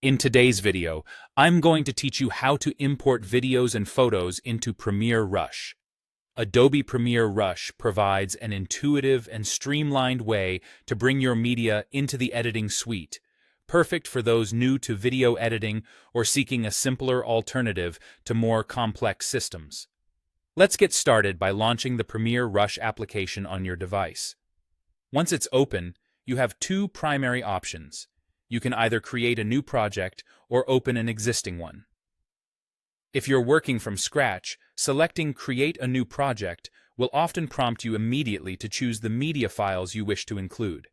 In today's video, I'm going to teach you how to import videos and photos into Premiere Rush. Adobe Premiere Rush provides an intuitive and streamlined way to bring your media into the editing suite, perfect for those new to video editing or seeking a simpler alternative to more complex systems. Let's get started by launching the Premiere Rush application on your device. Once it's open, you have two primary options. You can either create a new project or open an existing one. If you're working from scratch, selecting Create a New Project will often prompt you immediately to choose the media files you wish to include.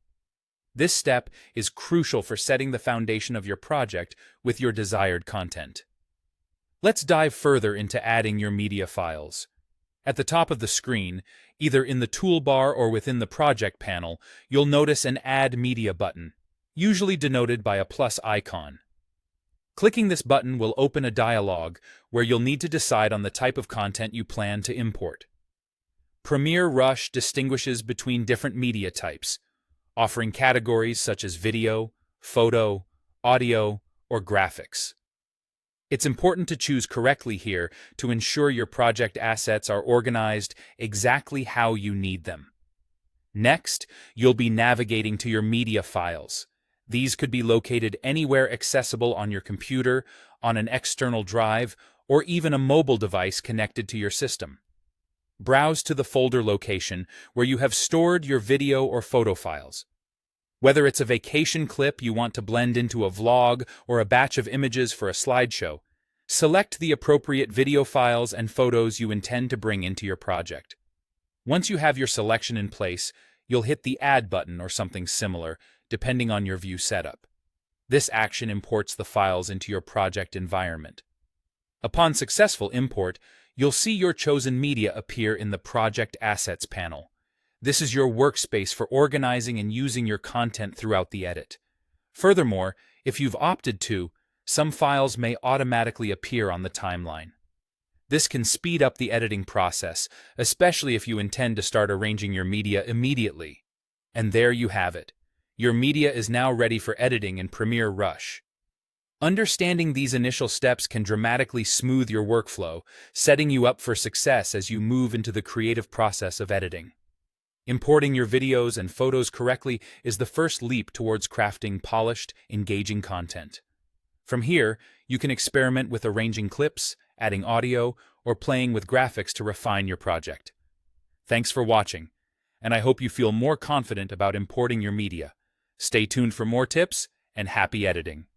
This step is crucial for setting the foundation of your project with your desired content. Let's dive further into adding your media files. At the top of the screen, either in the toolbar or within the project panel, you'll notice an Add Media button, usually denoted by a plus icon. Clicking this button will open a dialog where you'll need to decide on the type of content you plan to import. Premiere Rush distinguishes between different media types, offering categories such as video, photo, audio, or graphics. It's important to choose correctly here to ensure your project assets are organized exactly how you need them. Next, you'll be navigating to your media files. These could be located anywhere accessible on your computer, on an external drive, or even a mobile device connected to your system. Browse to the folder location where you have stored your video or photo files. Whether it's a vacation clip you want to blend into a vlog or a batch of images for a slideshow, select the appropriate video files and photos you intend to bring into your project. Once you have your selection in place, you'll hit the Add button or something similar, depending on your view setup. This action imports the files into your project environment. Upon successful import, you'll see your chosen media appear in the Project Assets panel. This is your workspace for organizing and using your content throughout the edit. Furthermore, if you've opted to, some files may automatically appear on the timeline. This can speed up the editing process, especially if you intend to start arranging your media immediately. And there you have it. Your media is now ready for editing in Premiere Rush. Understanding these initial steps can dramatically smooth your workflow, setting you up for success as you move into the creative process of editing. Importing your videos and photos correctly is the first leap towards crafting polished, engaging content. From here, you can experiment with arranging clips, adding audio, or playing with graphics to refine your project. Thanks for watching, and I hope you feel more confident about importing your media. Stay tuned for more tips, and happy editing.